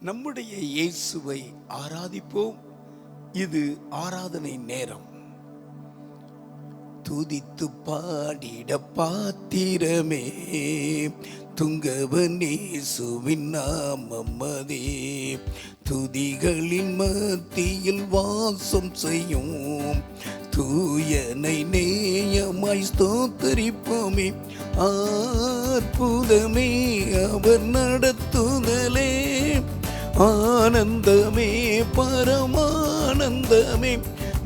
நம்முடைய இயேசுவை ஆராதிப்போம். இது ஆராதனை நேரம். துதித்து பாடிட பாத்திரமே துங்கவன் இயேசுவின் நாமமதே. துதிகளின் மத்தியில் வாசம் செய்யும் தூயனை நேயமாய் ஸ்தோத்தரிப்போமே. அற்புதமே அவர் நடத்துதலே, ஆனந்தமே பரமானந்தமே.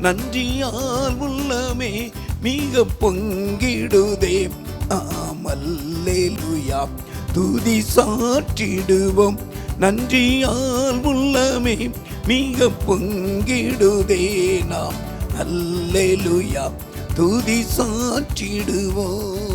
நன்றியால் உள்ளமே மிக பொங்கிடுதே. அல்லேலூயா துதி சாற்றிடுவோம். நன்றியால் உள்ளமே மிக பொங்கிடுதே. நாம் அல்லேலூயா துதி சாற்றிடுவோம்.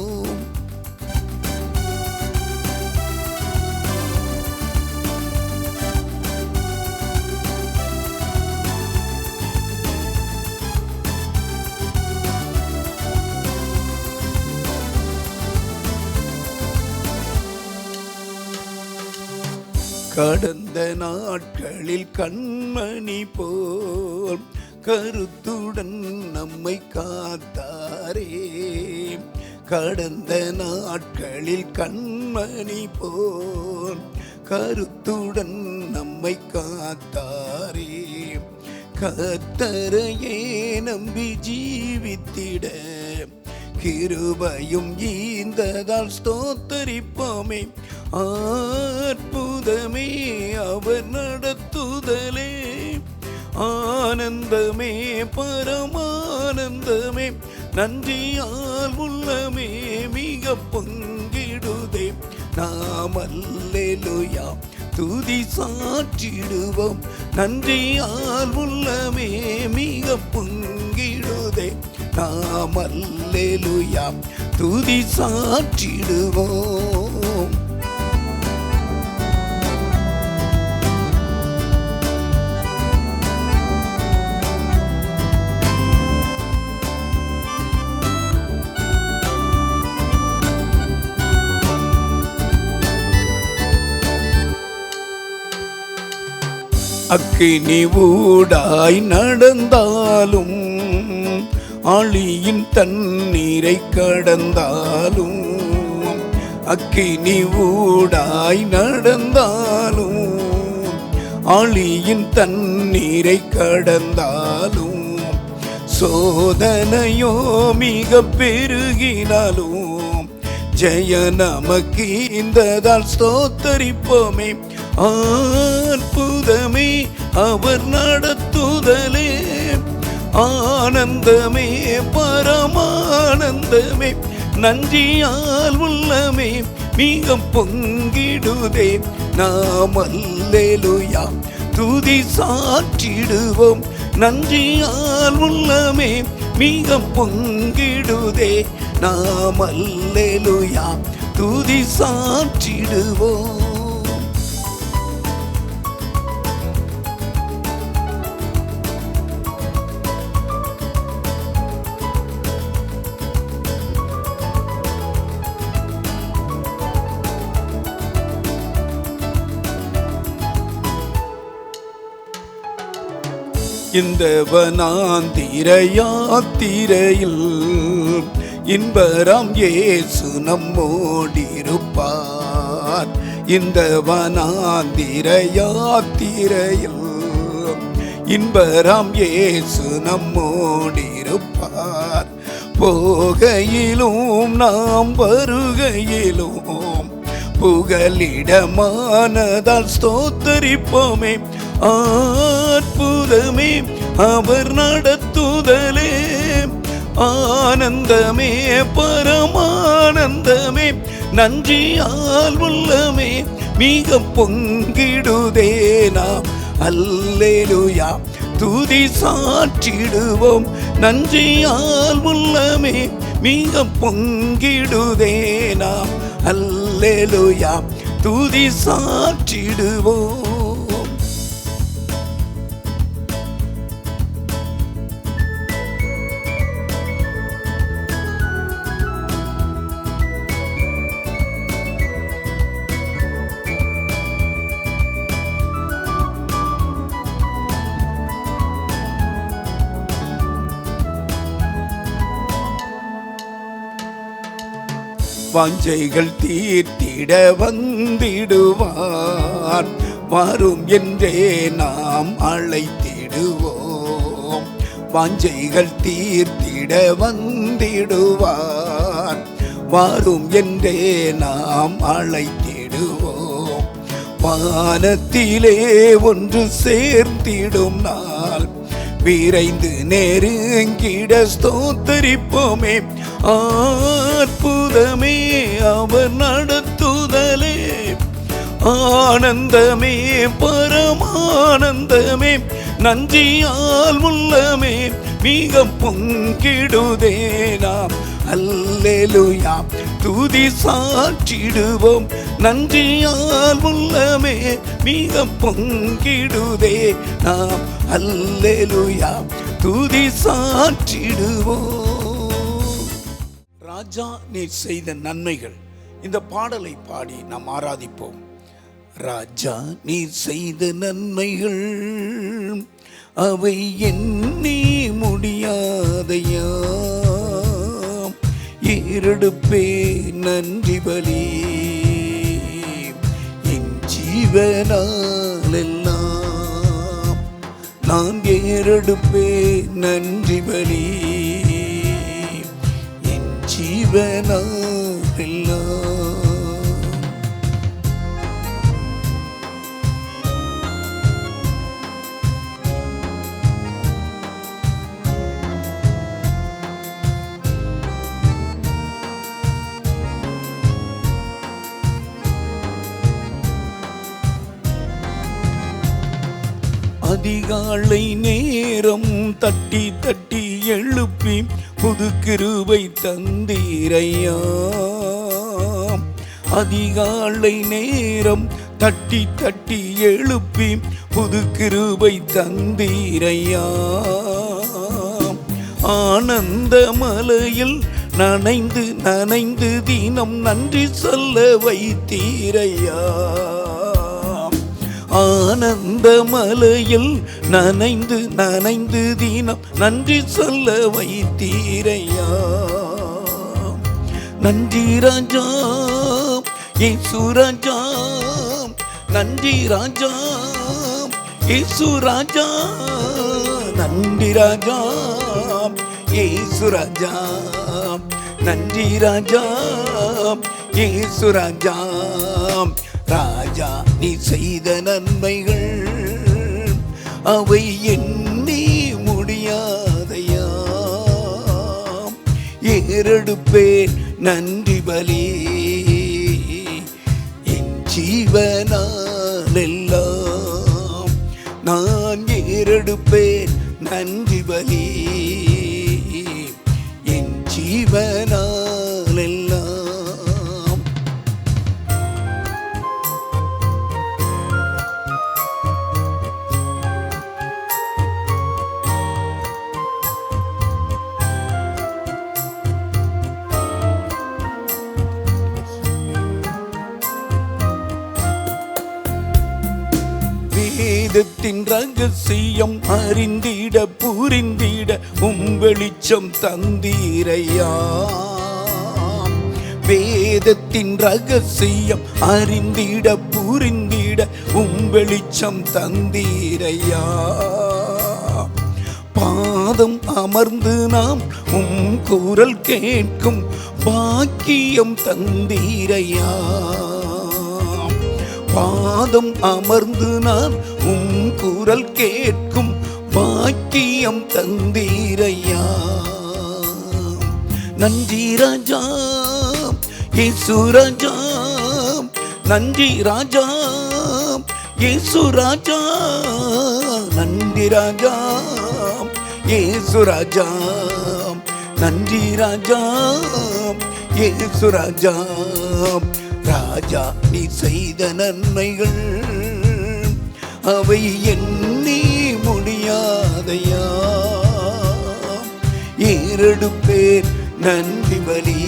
கடந்த நாட்களில் கண்மணி போல் கருத்துடன் நம்மை காத்தாரே. கடந்த நாட்களில் கண்மணி போல் கருத்துடன் நம்மை காத்தாரே. கர்த்தரையே நம்பி ஜீவித்திட கிருபையும் ஈந்ததால் ஸ்தோத்தரிப்போமே. அற்புதமே அவர் நடத்துதலே, ஆனந்தமே பரமானந்தமே. நன்றியால் உள்ளமே மிக பொங்கிடுதே. நாம் அல்லேலூயா துதி சாற்றிடுவோம். நன்றியால் உள்ளமே மிக பொங்கிடுதே. நாம் அல்லேலூயா துதி சாற்றிடுவோம். அக்கினி ஊடாய் நடந்தாலும், ஆழியின் தண்ணீரை கடந்தாலும், அக்கினி ஊடாய் நடந்தாலும், ஆழியின் தண்ணீரை கடந்தாலும், சோதனையோ மிக பெருகினாலும், ஜெய நமக்கு இந்ததால் ஸ்தோத்தரிப்போமே. அற்புதமே அவர் நடத்துதலே, ஆனந்தமே பரமானந்தமே. நன்றியால் உள்ளமே மிக பொங்கிடுதே. நாம் அல்லேலூயா துதி சாற்றிடுவோம். நன்றியால் உள்ளமே மிக பொங்கிடுதே. நாம் அல்லேலூயா துதி சாற்றிடுவோம். இந்த வனாந்திர யாத்திரையில் இன்பராம் இயேசு நம்மோடிருப்பார். இந்த வனாந்திர யாத்திரையில் இன்பராம் இயேசு நம்மோடிருப்பார். போகையிலும் நாம் வருகையிலும் புகலிடமானதால் ஸ்தோத்தரிப்போமே. அற்புதமே அவர் நடத்துதலே, ஆனந்தமே பரமானந்தமே. நன்றியால் உள்ளமே மிக பொங்கிடுதே. நாம் அல்லேலூயா துதி சாற்றிடுவோம். நன்றியால் உள்ளமே மிக பொங்கிடுதே. நாம் அல்லேலூயா துதி சாற்றிடுவோம். வாஞ்சைகள் தீர்த்திட வந்திடுவார். வரும் என்றே நாம் அழைத்திடுவோம். வாஞ்சைகள் தீர்த்திட வந்திடுவார். வரும் என்றே நாம் அழைத்திடுவோம். வானத்திலே ஒன்று சேர்த்திடும் நாள் விரைந்து நெருங்கிட ஸ்தோத்தரிப்போமே. அற்புதமே அவர் நடத்துதலே, ஆனந்தமே பரமானந்தமே. நன்றியால் உள்ளமே மிக பொங்கிடுதே நாம். அல்லேலூயா துதி சாற்றிடுவோம். நன்றியால் உள்ளமே மிக பொங்கிடுதே நாம். அல்லேலூயா துதி சாற்றிடுவோம். ராஜா நீர் செய்த நன்மைகள், இந்த பாடலை பாடி நாம் ஆராதிப்போம். ராஜா நீர் செய்த நன்மைகள் அவை எண்ணி முடியாதையா. ஏறெடுப்பே நன்றி பலி என் ஜீவனாலெல்லாம். நான் ஏறெடுப்பே நன்றி பலி என் ஜீவனாலெல்லாம். அதிகாலை நேரம் தட்டி தட்டி எழுப்பி புது கிருபை தந்தீரையா. அதிகாலை நேரம் தட்டி தட்டி எழுப்பி புது கிருபை தந்தீரையா. ஆனந்த மலையில் நனைந்து நனைந்து தினம் நன்றி சொல்ல வைத்தீரையா. ஆனந்த மலையில் நனைந்து நனைந்து தினம் நன்றி சொல்ல வைத்தீரையா. நன்றி ராஜா இயேசு ராஜா, நன்றி ராஜா இயேசு ராஜா, நன்றி ராஜா இயேசு ராஜா, நன்றி ராஜா இயேசு ராஜா. ராஜா நீ செய்த நன்மைகள் அவை எண்ணி முடியாதையா. ஏறெடுப்பேன் நன்றி பலி என் ஜீவனாலெல்லாம். நான் ஏறெடுப்பேன் நன்றி பலி என் ஜீவனாலெல்லாம். வேதத்தின் ரகசியம் அறிந்திட புரிந்திட வெளிச்சம் தந்தீரையா. வேதத்தின் ரகசியம் அறிந்திட புரிந்திட வெளிச்சம் தந்தீரையா. பாதம் அமர்ந்து நாம் குரல் கேட்கும் பாக்கியம் தந்தீரையா. பாதம் அமர்ந்து நான் குரல் கேட்கும் பாக்கியம் தந்தீரையா. நன்றி ராஜா இயேசு ராஜா, நன்றி ராஜா இயேசு ராஜா, நன்றி ராஜா இயேசு ராஜா, நன்றி ராஜா இயேசு ராஜா. ராஜா நீ செய்த நன்மைகள் அவை எண்ணி முடியாதையா. ஏறெடுப்பேன் நன்றி பலி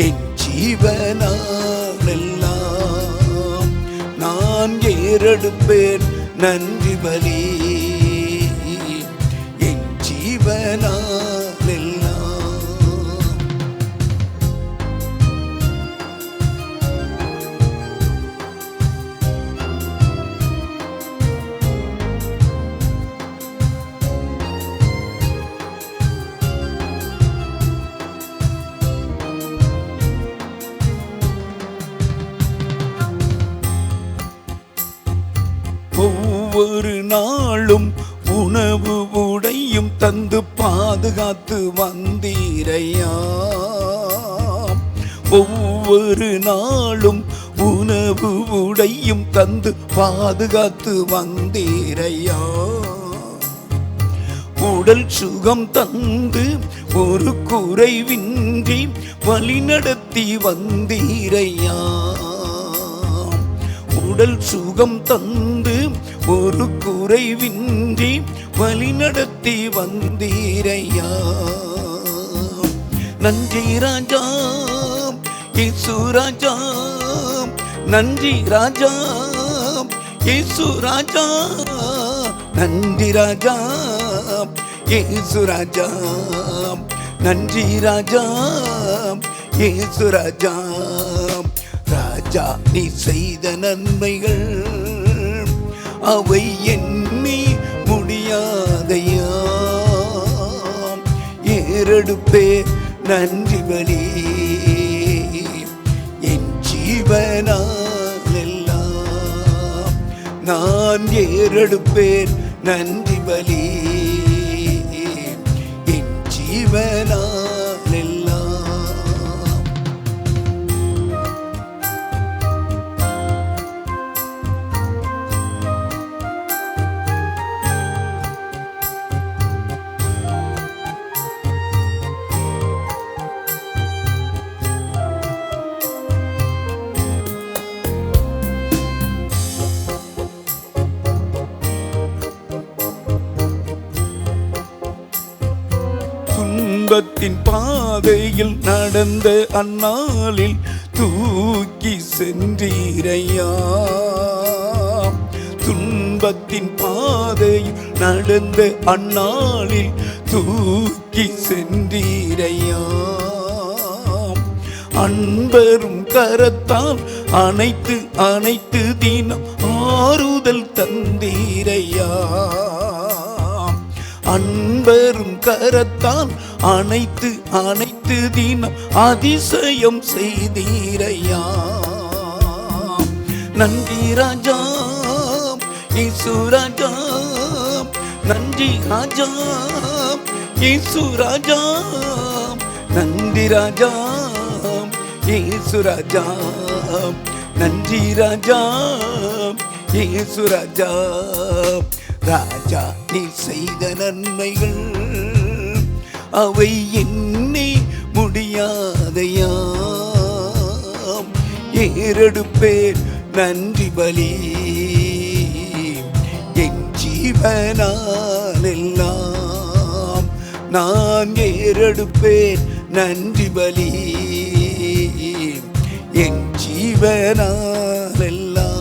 என் ஜீவனாலெல்லாம். நான் ஏறெடுப்பேன் நன்றி பலி என் ஜீவனாலெல்லாம். ஒவ்வொரு நாளும் உணவு உடையும் தந்து பாதுகாத்து வந்தீரையா. ஒவ்வொரு நாளும் உணவு உடையும் தந்து பாதுகாத்து வந்தீரையா. உடல் சுகம் தந்து ஒரு குறைவின்றி வழிநடத்தி வந்தீரையா. உடல் சுகம் தந்து ஒரு குறைவின்றி வழிநடத்தி வந்தீரையா. நன்றி ராஜா இயேசு ராஜா, நன்றி ராஜா இயேசு ராஜா, நன்றி ராஜா இயேசு ராஜா, நன்றி ராஜா இயேசு ராஜா. ராஜா நீ செய்த நன்மைகள் அவை எண்ணி முடியாதையா. ஏறெடுப்பே நன்றி பலி என் ஜீவனால் எல்லாம். நான் ஏறெடுப்பேன் நன்றி பலி என் ஜீவனால் எல்லாம். துன்பத்தின் பாதையில் நடந்த அந்நாளில் தூக்கி சென்றீரையா. துன்பத்தின் பாதையில் நடந்த அந்நாளில் தூக்கி சென்றீரையா. அன்பரும் கரத்தால் அனைத்து அனைத்து தினம் ஆறுதல் தந்தீரையா. அன்பரும் கரத்தால் அனைத்து அனைத்து தினம் அதிசயம் செய்தீரையா. நன்றி ராஜா இயேசு ராஜா, நன்றி ராஜா இயேசு ராஜா, நன்றி ராஜா இயேசு ராஜா, நன்றி ராஜா இயேசு ராஜா. ராஜா நீ செய்த நன்மைகள் அவை எண்ணி முடியாதையா. ஏறெடுப்பேன் நன்றி பலி என் ஜீவனால் எல்லாம். நான் ஏறெடுப்பேன் நன்றி பலி என் ஜீவனால் எல்லாம்.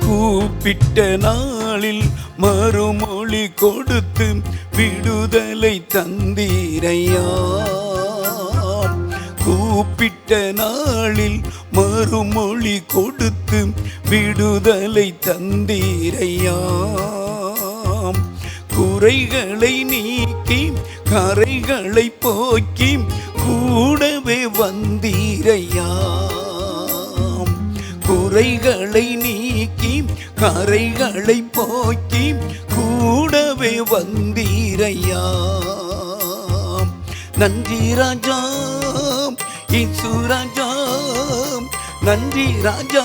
கூப்பிட்ட நாளில் மறுமொழி கொடுத்து விடுதலை தந்தீரையா. கூப்பிட்ட நாளில் மறுமொழி கொடுத்து விடுதலை தந்தீரையா. குறைகளை நீக்கி கரைகளை போக்கி கூடவே வந்தீரையா. குறைகளை நீக்கி கரைகளை போக்கி கூடவே வந்தீரையா. நன்றி ராஜா இயேசு ராஜா, நன்றி ராஜா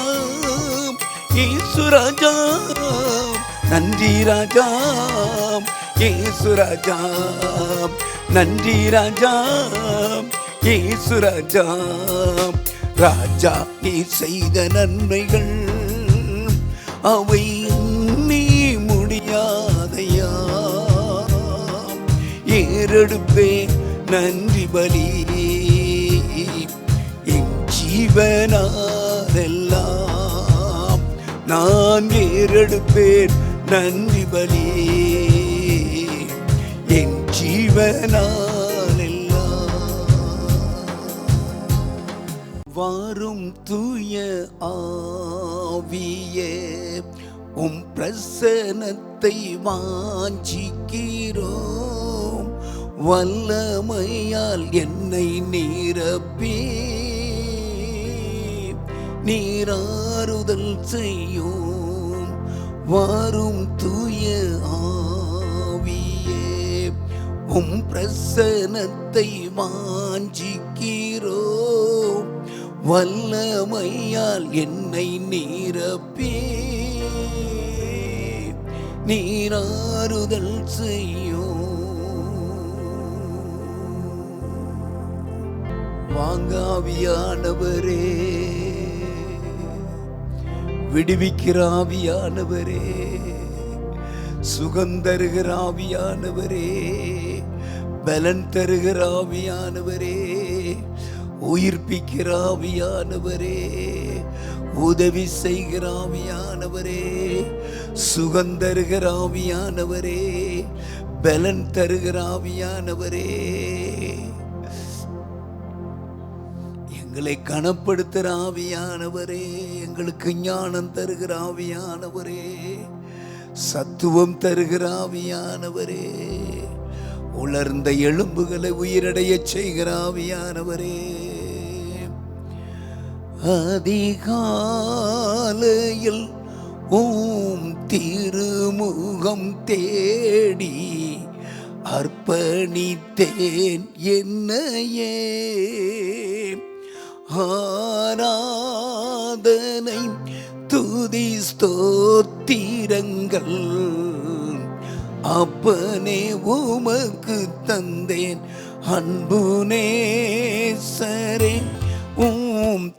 இயேசு ராஜா, நன்றி ராஜா இயேசு ராஜா, நன்றி ராஜா இயேசு ராஜா. ராஜா நீ செய்த நன்மைகள் அவை எண்ணி முடியாதையா. ஏறெடுப்பேன் நன்றி பலி என் ஜீவனால் எல்லாம். நான் ஏறெடுப்பேன் நன்றி பலி என் ஜீவனால் எல்லாம். வாரும் தூய ஆவியே, பிரசன்னத்தை வாஞ்சிக்கிறோம். வல்லமையால் என்னை நிரப்பி நீராறுதல் செய்யும். வாரும் தூய ஆவியே, பிரசன்னத்தை வாஞ்சிக்கிறோம். வல்லமையால் என்னை நிரப்பி நீராறுதல் செய்யும். வாங்க ஆவியானவரே, விடுவிக்கிற ஆவியானவரே, சுகந்தருகிற ஆவியானவரே, பலன் தருகிற ஆவியானவரே, உயிர்ப்பிக்கிற ஆவியானவரே, உதவி செய்கிற ஆவியானவரே, சுகந்தருகிற ஆவியானவரே, பலன் தருகிற ஆவியானவரே, எங்களை கனப்படுத்துகிற ஆவியானவரே, எங்களுக்கு ஞானம் தருகிற ஆவியானவரே, சத்துவம் தருகிற ஆவியானவரே, உலர்ந்த எலும்புகளை உயிரடைய செய்கிற ஆவியானவரே, அதிகாலையில் திருமுகம் தேடி அர்ப்பணித்தேன் என்னையே. ஆராதனை துதி ஸ்தோத்திரங்கள் அப்பனே உமக்கு தந்தேன். அன்பு நேசரே,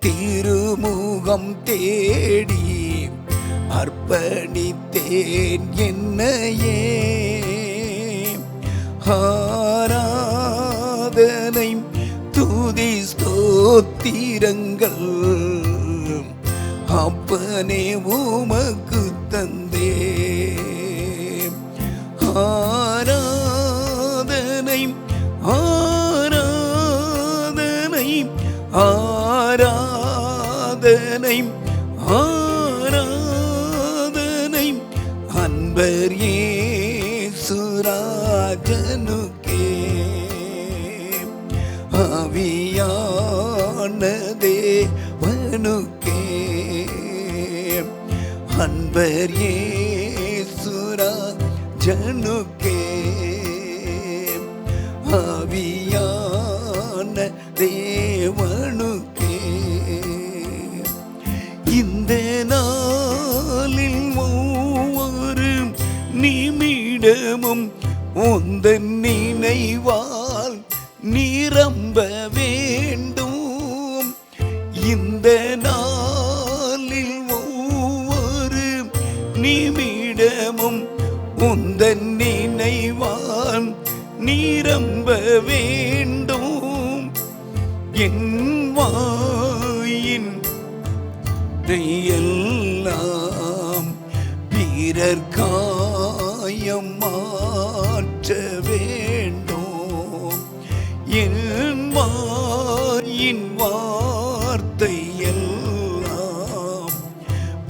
திருமுகம் தேடி அர்ப்பணித்தேன் என்னையே. ஆராதனை துதி ஸ்தோத்திரங்கள் அப்பனே உமக்கு தந்தேன். ஆராதனை ஆராதனை ஆராதனை ஆராதனை அன்பர் இயேசுராஜனுக்கே. ஆவியான தேவனுக்கே, அன்பர் இயேசுராஜனுக்கே, ஆவியான தேவனுக்கே. இந்த நாளில் ஒவ்வொரு நிமிடமும் உந்தன் நினைவால் நிரம்ப வேண்டும். இந்த நாளில் ஒவ்வொரு நிமிடமும் உந்தன் நினைவால் நிரம்ப வேண்டும். என் வாயின் எல்லாம் பிறர் காயம் மாற்ற வேண்டும். என் வாயின் வார்த்தை எல்லாம்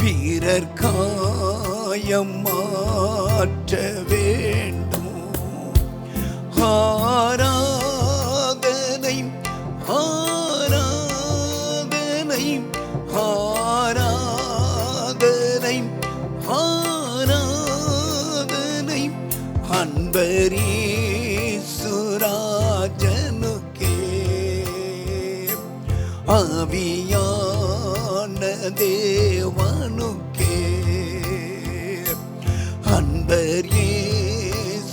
பிறர் காயம் மாற்ற வேண்டும். ஆராதனை ஆராதனை ஆராதனை ஆராதனை அன்பர் இயேசுராஜனுக்கே. ஆவியான தேவனுக்கே, அன்பர் இயேசுராஜனுக்கே,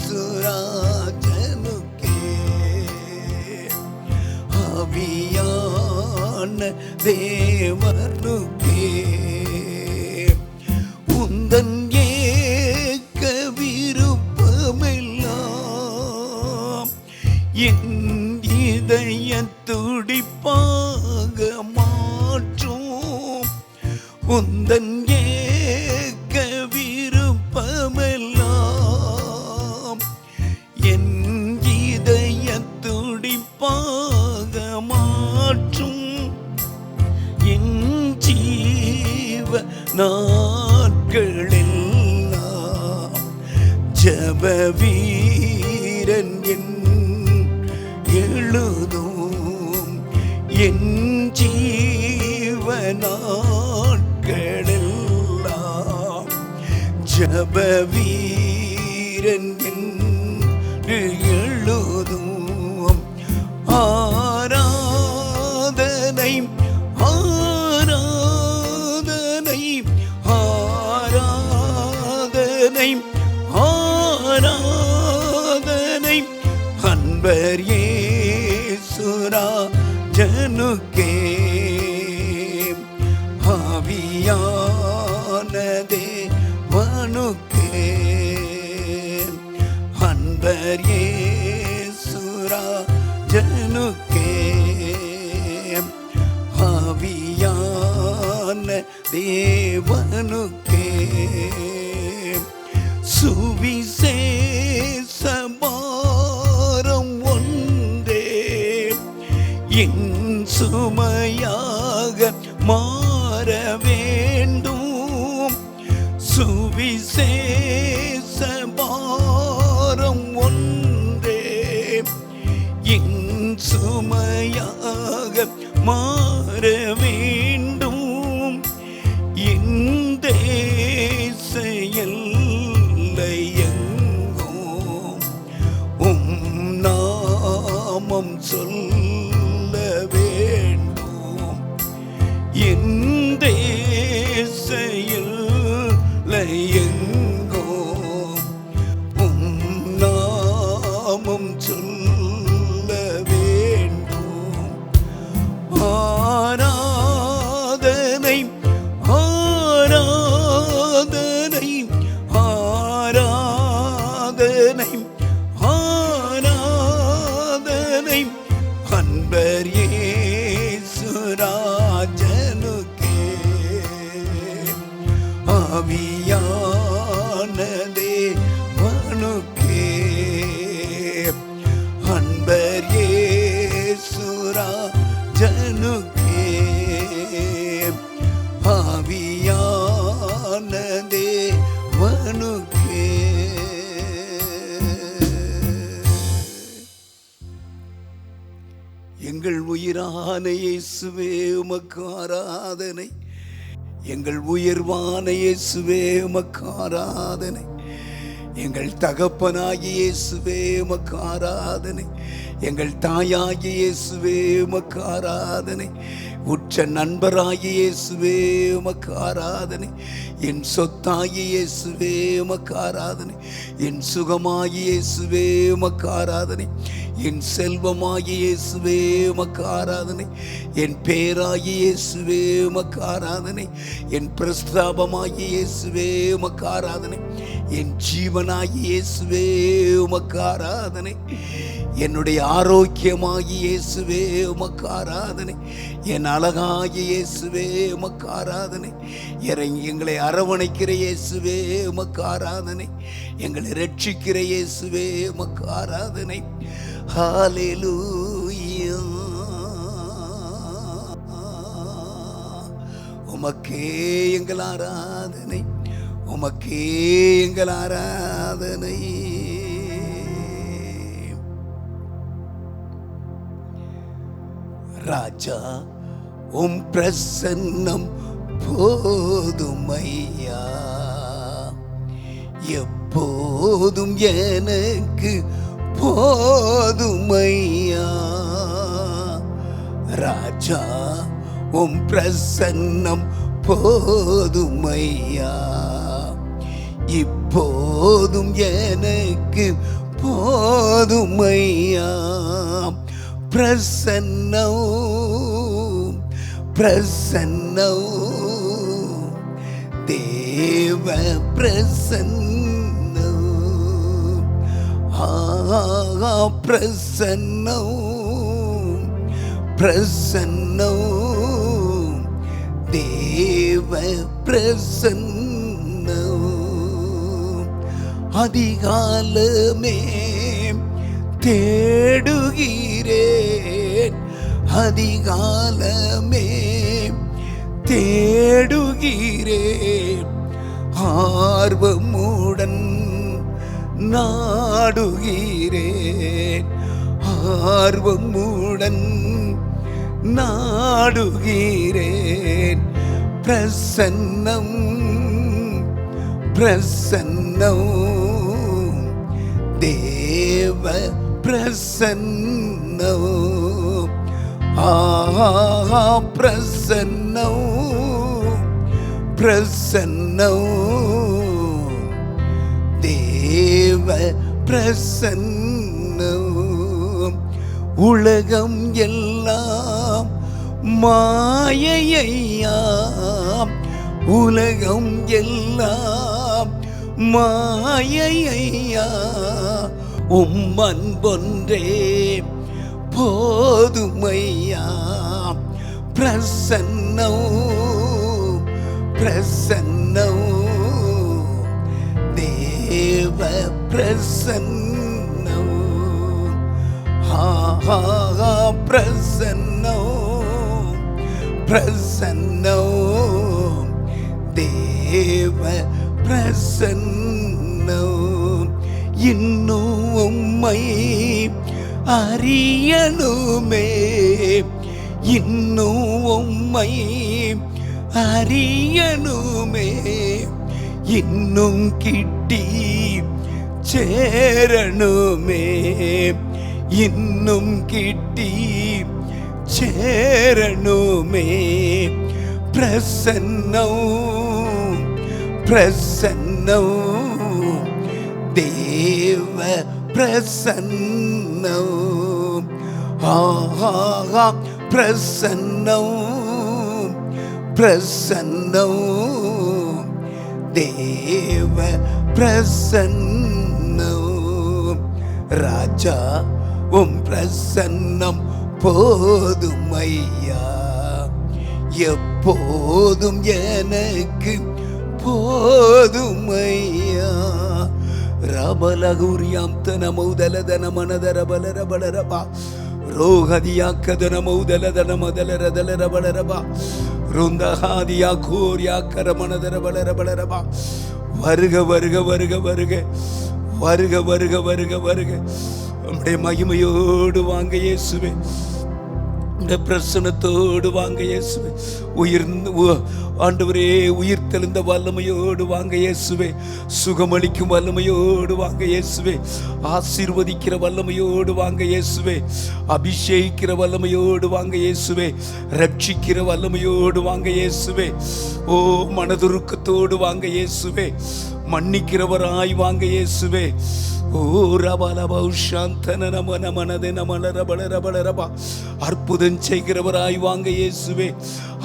ஆவியான தேவனுக்கே. உந்தன் ஏக்க விருப்பமெல்லாம் என் இதய துடிப்பாக மாற்றும். உந்தன் ஏக்க விருப்பமெல்லாம் என் இதய துடிப்பாக மாற்றும். நாட்களெல்லாம் ஜப வீரன் என் எழுதும் என் ஜீவநாட்களெல்லாம் ஜப வீரன் என்று எழுதும் ஆராதனை ஆராதனை ஆராதனை ஆராதனை அன்பர் இயேசுராஜனுக்கே ஆவியான தேவனுக்கே அன்பர் இயேசுராஜனுக்கே ஆவியான தேவனுக்கே சுவிசேஷ பாரம் ஒன்றே என் சுமையாக மாற வேண்டும் சுவிசேஷ பாரம் ஒன்றே என் சுமையாக மாற வேண்டும் என் தேச எல்லை எங்கும் நாமம் சொல்ல வேண்டும் என் தேச எல்லை எங்கும் நாமம் சொல்ல வேண்டும் ஆராதனை ஆராதனை ஆராதனை ஆராதனை அன்பர் இயேசுராஜனுக்கே ஆவியான தேவனுக்கே அன்பர் இயேசுராஜனுக்கே ஆவியான தேவனுக்கே எங்கள் உயிரான இயேசுவே உமக்கு ஆராதனை எங்கள் உயர்வான இயேசுவே உமக்கு ஆராதனை எங்கள் தகப்பனாகிய இயேசுவே உமக்கு ஆராதனை எங்கள் தாயாகிய இயேசுவே உமக்கு ஆராதனை உற்ற நண்பராகிய இயேசுவே உமக்கு ஆராதனை என் சொத்தாகிய இயேசுவே உமக்கு ஆராதனை என் சுகமாகிய இயேசுவே உமக்கு ஆராதனை என் செல்வமாகிய இயேசுவே உமக்கு ஆராதனை என் பேராகிய இயேசுவே உமக்கு ஆராதனை என் பிரஸ்தாபமாகிய இயேசுவே உமக்கு ஆராதனை என் ஜீவனாகிய இயேசுவே உமக்கு ஆராதனை என்னுடைய ஆரோக்கியமாகிய இயேசுவே உமக்கு ஆராதனை என் அழகாகிய இயேசுவே உமக்கு ஆராதனை எங்களை அரவணைக்கிற இயேசுவே உமக்கு ஆராதனை எங்களை ரட்சிக்கிற இயேசுவே உமக்கு ஆராதனை ஹல்லேலூயா உமக்கே எங்கள் ஆராதனை உமக்கே எங்கள் ஆராதனை ராஜா உம் பிரசன்னம் போதுமையா எப்போதும் எனக்கு போதுமையா ராஜா உம் பிரசன்னம் போதுமையா இப்போதும் எனக்கு போதுமையா பிரசன்னம் பிரசன்னம் தேவ பிரசன்னம் பிரசன்னம் பிரசன்னம் தேவ பிரசன்னம் அதிகாலமே தேடுகிறேன் அதிகாலமே தேடுகிறேன், ஆர்வமுடன் நாடுகிறேன், ஆர்வமுடன் நாடுகிறேன். பிரசன்னம் பிரசன்னம் தேவ பிரசன்னம், ஆஹா பிரசன்னம் பிரசன்னம் தேவ பிரசன்னம். உலகம் எல்லாம் மாயையா, உலகம் எல்லாம் மாயையா, அன்பொன்றே போதுமையா. பிரசன்னம் பிரசன்னம் தேவ பிரசன்னம், ஆஹா பிரசன்னம் பிரசன்னம் தேவ பிரசன்னம். இன்னும் உம்மை அறியணுமே, இன்னும் உம்மை அறியணுமே, இன்னும் கிட்டி சேரணுமே, இன்னும் கிட்டி சேரணுமே. பிரசன்னம் பிரசன்னம் தேவ பிரசன்னம், ஆஹா பிரசன்னம் பிரசன்னம் தேவ பிரசன்னம். ராஜா உம் பிரசன்னம் போதுமையா, எப்போதும் எனக்கு போதுமையா. ரபலகுரியாம் தனமௌதலதன மனதரபலரபலரபா, ரோகதியாக்கதன மௌதலதன மதலரதலரபலரபா, ருந்தஹாதியா கோரியா கரமனதரபலரபலரபா. வருக வருக வருக வருக வருக வருக வருக வருக. நம்முடைய மகிமையோடு வாங்க இயேசுவே, இந்த பிரசனத்தோடு வாங்க இயேசுவே. ஆண்டவரே உயிர் தெளிந்த வல்லமையோடு வாங்க இயேசுவே. சுகமளிக்கும் வல்லமையோடு வாங்க இயேசுவே. ஆசீர்வதிக்கிற வல்லமையோடு வாங்க இயேசுவே. அபிஷேகிக்கிற வல்லமையோடு வாங்க இயேசுவே. ரட்சிக்கிற வல்லமையோடு வாங்க இயேசுவே. ஓ மனதுருக்கத்தோடு வாங்க இயேசுவே. மன்னிக்கிறவராய் வாங்க இயேசுவே. ஓ அற்புதம் செய்கிறவராய் வாங்க இயேசுவே.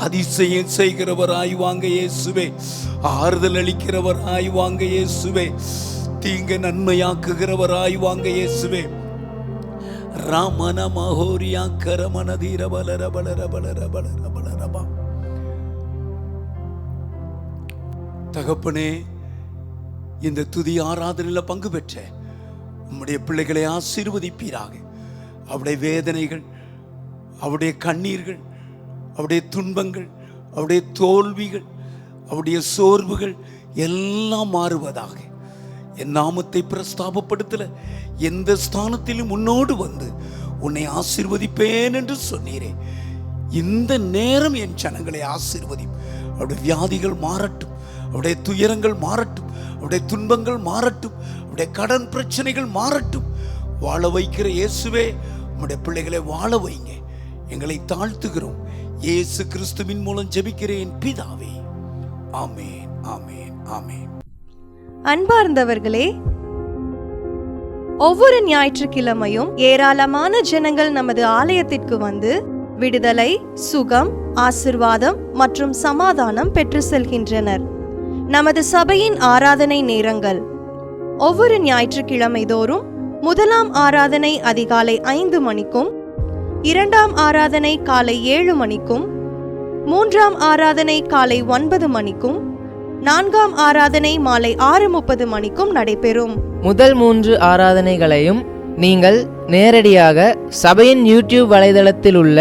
அதிசயம் செய்கிறவராய் வாங்க இயேசுவே. ஆறுதல் அளிக்கிறவராய் வாங்க இயேசுவே. தீங்க நன்மையாக்குகிறவராய் வாங்க இயேசுவே. ராமன மகோரியா கரமனதீர பலர பலர பலர பலர பலரபா. தகப்பனே, இந்த துதி ஆராதனையில் பங்கு பெற்ற உம்முடைய பிள்ளைகளை ஆசீர்வதிப்பீராக. அவருடைய வேதனைகள், அவருடைய கண்ணீர்கள், அவருடைய துன்பங்கள், அவருடைய தோல்விகள், அவருடைய சோர்வுகள் எல்லாம் மாறுவதாக. என் நாமத்தை பிரஸ்தாபப்படுத்தல எந்த ஸ்தானத்திலும் உன்னோடு வந்து உன்னை ஆசீர்வதிப்பேன் என்று சொன்னீரே. இந்த நேரம் என் ஜனங்களை ஆசீர்வதி. அவருடைய வியாதிகள் மாறட்டும், அவருடைய துயரங்கள் மாறட்டும், அவருடைய துன்பங்கள் மாறட்டும், அவருடைய கடன் பிரச்சனைகள் மாறட்டும். வாழ வைக்கிற இயேசுவே, உம்முடைய பிள்ளைகளை வாழ வைங்க. எங்களை தாழ்த்துகிறோம். இயேசு கிறிஸ்துவின் மூலம் ஜெபிக்கிறேன் பிதாவே. ஆமென், ஆமென், ஆமென். அன்பார்ந்தவர்களே, ஒவ்வொரு ஞாயிற்றுக்கிழமையும் ஏராளமான ஜனங்கள் நமது ஆலயத்திற்கு வந்து விடுதலை, சுகம், ஆசீர்வாதம் மற்றும் சமாதானம் பெற்று செல்கின்றனர். நமது சபையின் ஆராதனை நேரங்கள்: ஒவ்வொரு ஞாயிற்றுக்கிழமை தோறும் முதலாம் ஆராதனை அதிகாலை 5 மணிக்கும், இரண்டாம் ஆராதனை காலை 7 மணிக்கும், மூன்றாம் ஆராதனை காலை 9 மணிக்கும், நான்காம் ஆராதனை மாலை 6:30 மணிக்கும் நடைபெறும். முதல் 3 ஆராதனைகளையும் நீங்கள் நேரடியாக சபையின் யூடியூப் வலைதளத்தில் உள்ள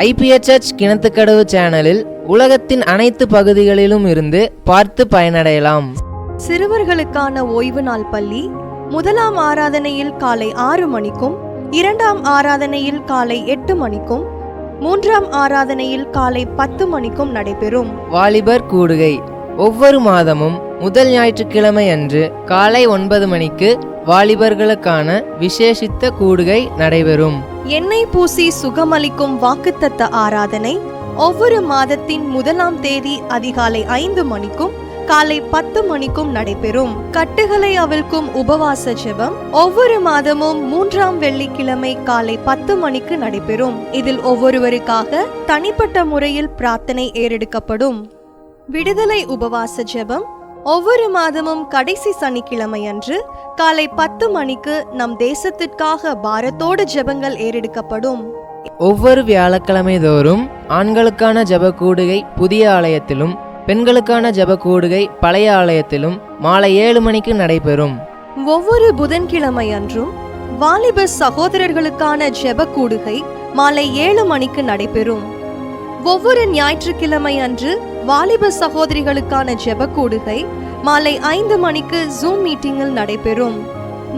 IPA சர்ச் கிணத்துக்கடவு சேனலில் உலகத்தின் அனைத்து பகுதிகளிலும் இருந்து பார்த்து பயனடையலாம். சிறுவர்களுக்கான ஓய்வு நாள் பள்ளி முதலாம் ஆராதனையில் காலை 6 மணிக்கும், 2ஆம் ஆராதனையில் காலை 8 மணிக்கும், 3ஆம் ஆராதனையில் காலை 10 மணிக்கும் நடைபெறும். வாலிபர் கூடுகை ஒவ்வொரு மாதமும் முதல் ஞாயிற்றுக்கிழமை அன்று காலை 9 மணிக்கு வாலிபர்களுக்கான விசேஷித்த கூடுகை நடைபெறும். எண்ணெய் பூசி சுகமளிக்கும் வாக்குத்தத்த ஆராதனை ஒவ்வொரு மாதத்தின் 1ஆம் தேதி அதிகாலை 5 மணிக்கும் காலை 10 மணிக்கும் நடைபெறும். கட்டுகளை அவிழ்க்கும் உபவாச ஜெபம் ஒவ்வொரு மாதமும் 3ஆம் வெள்ளிக்கிழமை காலை 10 மணிக்கு நடைபெறும். இதில் ஒவ்வொருவருக்காக தனிப்பட்ட முறையில் பிரார்த்தனை ஏறெடுக்கப்படும். விடுதலை உபவாச ஜெபம் ஒவ்வொரு மாதமும் கடைசி சனிக்கிழமை அன்று காலை 10 மணிக்கு நம் தேசத்திற்காக பாரத்தோடு ஜெபங்கள் ஏறெடுக்கப்படும். ஒவ்வொரு வியாழக்கிழமை தோறும் ஆண்களுக்கான ஜெப கூடுகை புதிய ஆலயத்திலும், பெண்களுக்கான ஜெப கூடுகை பழைய ஆலயத்திலும் மாலை 7 மணிக்கு நடைபெறும். ஒவ்வொரு புதன்கிழமை அன்றும் வாலிப சகோதரர்களுக்கான ஜெப கூடுகை மாலை 7 மணிக்கு நடைபெறும். ஒவ்வொரு ஞாயிற்றுக்கிழமை அன்று வாலிப சகோதரிகளுக்கான ஜெப கூடுகை மாலை 5 மணிக்கு ஜூம் மீட்டிங்கில் நடைபெறும்.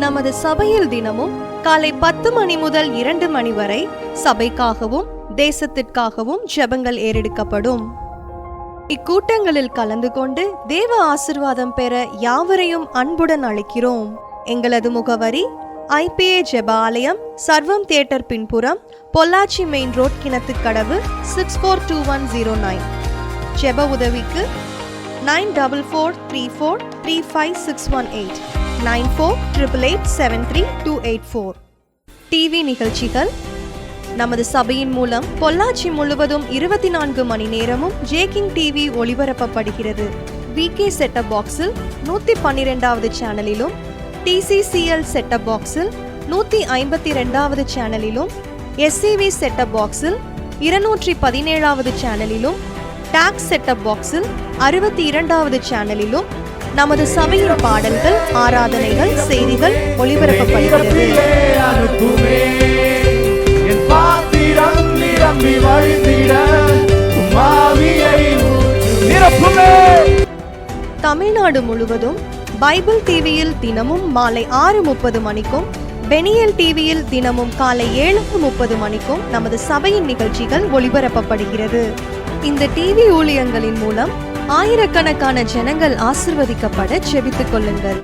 நமது சபையில் தினமும் காலை 10 மணி முதல் 2 மணி வரை சபைக்காகவும் தேசத்திற்காகவும் ஜெபங்கள் ஏறெடுக்கப்படும். இக்கூட்டங்களில் கலந்து கொண்டு தேவ ஆசீர்வாதம் பெற யாவரையும் அன்புடன் அழைக்கிறோம். எங்களது முகவரி IPA ஜெப ஆலயம், சர்வம் தியேட்டர் பின்புறம், பொள்ளாச்சி மெயின் ரோட், கிணத்துக்கடவு 642109. ஜெப உதவிக்கு 9443435618 9488873284. டிவி நிகழ்ச்சிகள் நமது சபையின் மூலம் பொள்ளாச்சி முழுவதும் 24 மணி நேரமும் ஜேகிங் டிவி ஒளிபரப்பப்படுகிறது. VK செட்டப் பாக்ஸில் 112வது சேனலிலும், TCCL செட்டப் பாக்ஸில் 152வது சேனலிலும், SCV செட்டப் பாக்ஸில் 217வது சேனலிலும், டாக்ஸ் செட்டப் பாக்ஸில் 62வது சேனலிலும் நமது சபையின் பாடல்கள், ஆராதனைகள், செய்திகள் ஒளிபரப்பப்படுகிறது. தமிழ்நாடு முழுவதும் பைபிள் டிவியில் தினமும் மாலை 6:30 மணிக்கும், பெனியல் டிவியில் தினமும் காலை 7:30 மணிக்கும் நமது சபையின் நிகழ்ச்சிகள் ஒளிபரப்பப்படுகிறது. இந்த டிவி ஊழியங்களின் மூலம் ஆயிரக்கணக்கான ஜனங்கள் ஆசிர்வதிக்கப்பட ஜெபித்துக் கொள்ளுங்கள்.